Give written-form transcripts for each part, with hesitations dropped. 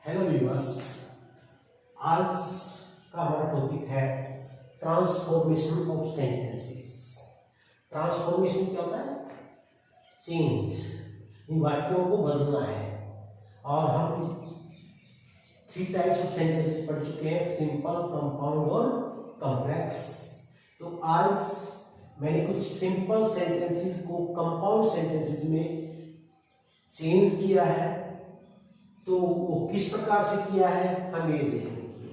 Hello viewers, आज का हमारा टॉपिक है ट्रांसफॉर्मेशन ऑफ सेंटेंसेस। ट्रांसफॉर्मेशन क्या होता है? चेंज, इन वाक्यों को बदलना है। और हम 3 टाइप्स ऑफ सेंटेंसेस पढ़ चुके हैं, सिंपल, कंपाउंड और कॉम्प्लेक्स। तो आज मैंने कुछ सिंपल सेंटेंसेस को कंपाउंड सेंटेंसेस में चेंज किया है। तो वो किस प्रकार से किया है हम ये देखेंगे।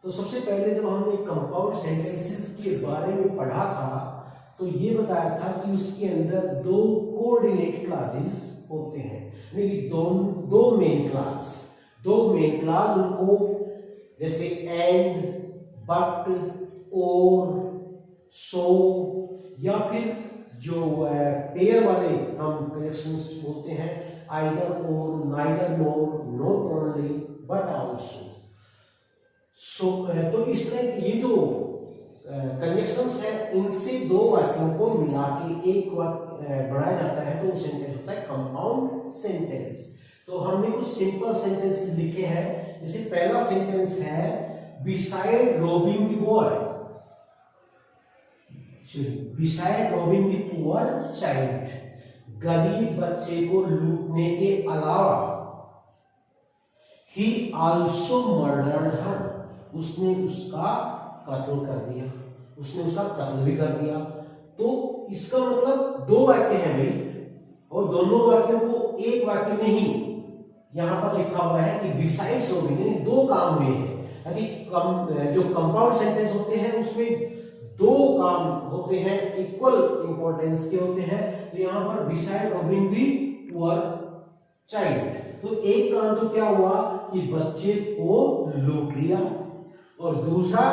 तो सबसे पहले जब हमने कंपाउंड सेंटेंसेस के बारे में पढ़ा था तो ये बताया था कि उसके अंदर 2 कोऑर्डिनेट क्लॉजेस होते हैं, यानी कि दो मेन क्लॉज उनको जैसे एंड, बट, और, सो, या फिर जो पेयर वाले हम कंजक्शंस बोलते हैं, either or, neither nor, not only, but also. So तो इस तरह ये जो कंजक्शंस है, इनसे 2 वाक्यों को मिला के एक वाक्य बनाया जाता है, तो वो सेंटेंस होता है कंपाउंड सेंटेंस। तो हमने कुछ सिंपल सेंटेंस लिखे हैं। जैसे पहला सेंटेंस है, beside robbing the boy, beside robbing the poor child, गरीब बच्चे को लूटने के अलावा, ही आल्सो मर्डर्ड हर, उसने उसका कत्ल कर दिया, उसने उसका कत्ल भी कर दिया। तो इसका मतलब 2 वाक्य हैं भाई, और दोनों वाक्यों को एक वाक्य में ही यहां पर लिखा हुआ है कि बिसाइड्स रॉबिंग, यानी 2 काम हुए हैं। जो कंपाउंड सेंटेंस होते हैं उसमें 2 काम होते हैं, इक्वल इंपॉर्टेंस के होते हैं। तो यहां पर beside robbing the poor child, तो एक काम तो क्या हुआ कि बच्चे को लूट लिया, और दूसरा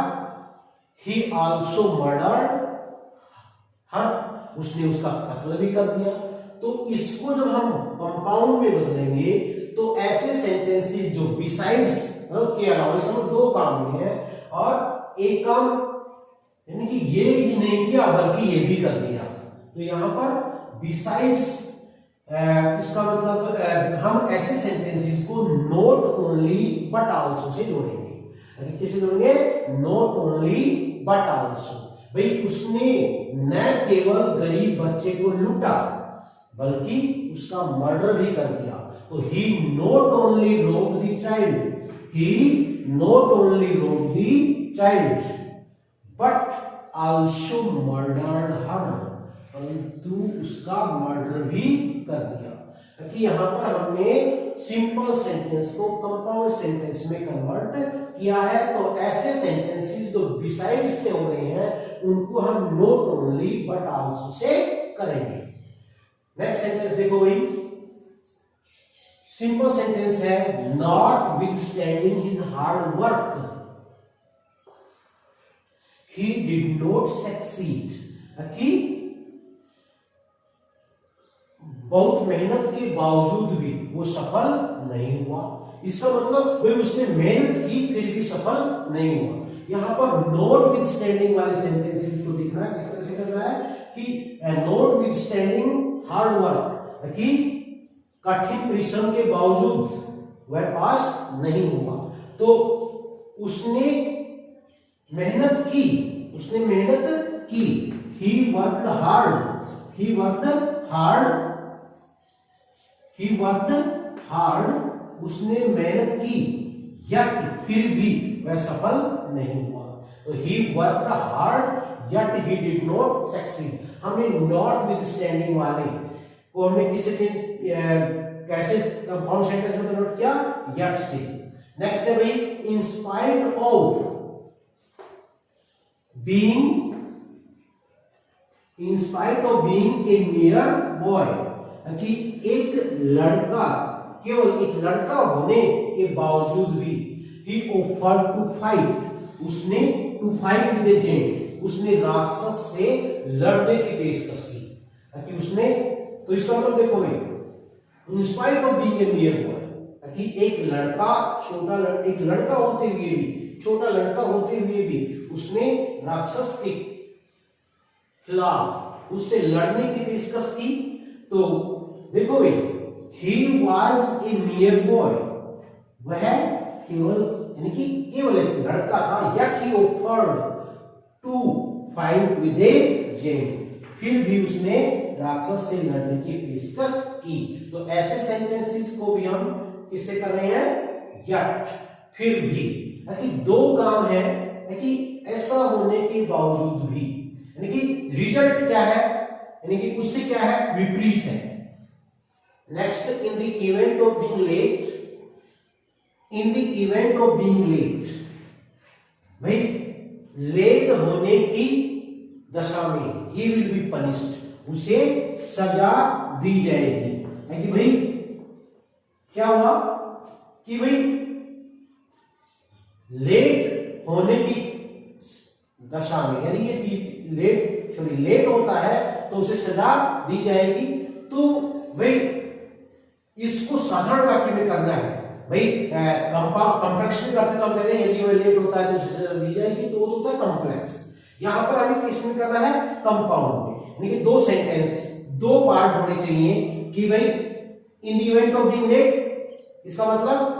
ही आल्सो मर्डर्ड हर, उसने उसका कत्ल भी कर दिया। तो इसको जब हम कंपाउंड में बदलेंगे तो ऐसे सेंटेंसेस जो बिसाइड्स के अलावा, इसमें 2 काम हुए हैं और एक काम यानी कि ये ही नहीं किया बल्कि ये भी कर दिया। तो यहां पर बिसाइड्स, इसका मतलब हम ऐसे सेंटेंसेस को not only but also say जोड़ेंगे। किससे जोड़ेंगे? Not only but also. भाई उसने न केवल गरीब बच्चे को लूटा बल्कि उसका मर्डर भी कर दिया। तो he not only robbed the child, he not only robbed the child but also murdered her, परंतु उसका मर्डर भी कर दिया। कि यहां पर हमने सिंपल सेंटेंस को कंपाउंड सेंटेंस में कन्वर्ट किया है। तो ऐसे सेंटेंसेस जो बिसाइड्स से हो रहे हैं उनको हम not only but also say करेंगे। नेक्स्ट सेंटेंस देखो भाई, सिंपल सेंटेंस है, not withstanding his hard work he did not succeed, कि बहुत मेहनत के बावजूद भी वो सफल नहीं हुआ। इसका मतलब भाई उसने मेहनत की फिर भी सफल नहीं हुआ। यहां पर नॉट विथस्टैंडिंग वाले सेंटेंसेस को देखना है, किस तरह से करना है कि नॉट विथस्टैंडिंग हार्ड वर्क, कि कठिन परिश्रम के बावजूद वह पास नहीं हुआ। तो उसने मेहनत की, उसने मेहनत की, he worked hard, he worked hard, he worked hard, उसने मेहनत की, yet फिर भी वह सफल नहीं हुआ। तो he worked hard yet he did not succeed। हमने not withstanding वाले को हमने किससे कैसे कंपाउंड सेंटेंस में कन्वर्ट किया? yet से। नेक्स्ट है भाई, in spite of being, in spite of being a mere boy, कि एक लड़का, केवल एक लड़का होने के बावजूद भी, he offered to fight, उसने to fight with a giant, उसने राक्षस से लड़ने की पेशकश की, कि उसने, तो इसका मतलब देखो भाई, in spite of being a mere boy, कि एक लड़का, एक लड़का होते हुए भी, छोटा लड़का होते हुए भी उसने राक्षस के खिलाफ उससे लड़ने की पेशकश की। तो देखो भाई, he was a mere boy, वह केवल यानी कि केवल एक लड़का था, yet he offered to fight with a giant, फिर भी उसने राक्षस से लड़ने की पेशकश की। तो ऐसे सेंटेंसेस को भी हम किससे कर रहे हैं, yet, फिर भी, यानी दो काम है कि ऐसा होने के बावजूद भी, यानी कि रिजल्ट क्या है, यानी कि उससे क्या है, विपरीत है। Next, in the event of being late, in the event of being late, भाई लेट होने की दशा में ही विल बी पनिश्ड, उसे सजा दी जाएगी। है कि भाई क्या हुआ कि भाई लेट होने की दशा में, यानी ये लेट होता है तो उसे सजा दी जाएगी। तो भाई इसको साधारण वाक्य में करना है भाई, कॉम्प्लेक्स में करते तो हम कहते हैं यदि वो लेट होता है तो उसे सजा दी जाएगी, तो वो होता है कॉम्प्लेक्स। यहां पर हमें किस में करना है, कंपाउंड में, यानी कि दो सेंटेंस, दो पार्ट होने चाहिए कि भाई in the event of being late, इसका मतलब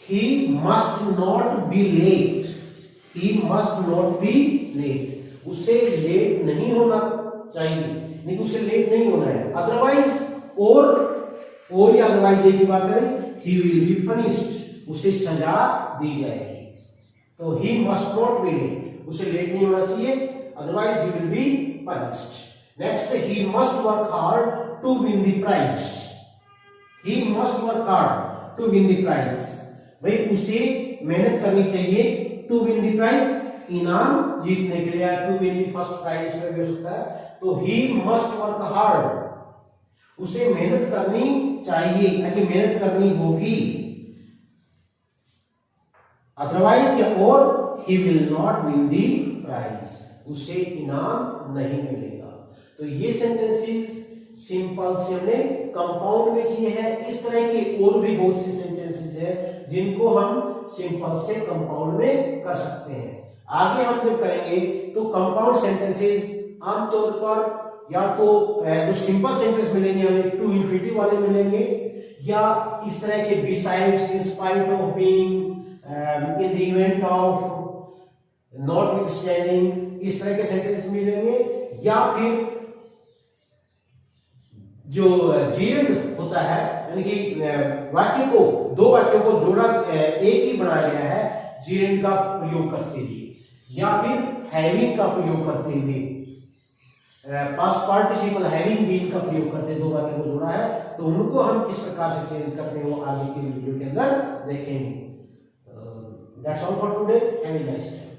he must not be late, he must not be late, उसे लेट नहीं होना चाहिए, नहीं उसे लेट नहीं होना है। अदरवाइज और या अदरवाइज एक ही बात है, he will be punished, उसे सजा दी जाएगी। तो he must not be late, उसे लेट नहीं होना चाहिए, otherwise he will be punished। Next, he must work hard to win the prize, he must work hard to win the prize, भाई उसे मेहनत करनी चाहिए टू विन द प्राइज, इनाम जीतने के लिए, to win the first prize में भी हो सकता है। तो ही मस्ट वर्क हार्ड, उसे मेहनत करनी चाहिए, यानी मेहनत करनी होगी, अदरवाइज और he will not win the prize, उसे इनाम नहीं मिलेगा। तो ये सेंटेंसेस सिंपल से हमने कंपाउंड में किए हैं। इस तरह के और भी बहुत सी सेंटेंसेस है जिनको हम सिंपल से कंपाउंड में कर सकते हैं। आगे हम जब करेंगे तो कंपाउंड सेंटेंसेस आमतौर पर या तो जो सिंपल सेंटेंस मिलेंगे हमें टू इंफिनिटिव वाले मिलेंगे, या इस तरह के besides, in spite of being, in the event of, notwithstanding, इस तरह के सेंटेंस मिलेंगे, या फिर जो जीएंड होता है, यानी कि वाक्य को, दो वाक्यों को जोड़ा एक ही बनाया गया है जीएंड का प्रयोग करते हुए, या फिर हैविंग का प्रयोग करते हुए, पास्ट पार्टिसिपल हैविंग बीन का प्रयोग करते दो वाक्यों को जोड़ा है। तो उनको हम किस प्रकार से चेंज करते हैं वो आगे के वीडियो के अंदर देखेंगे। That's all for today, have a nice day.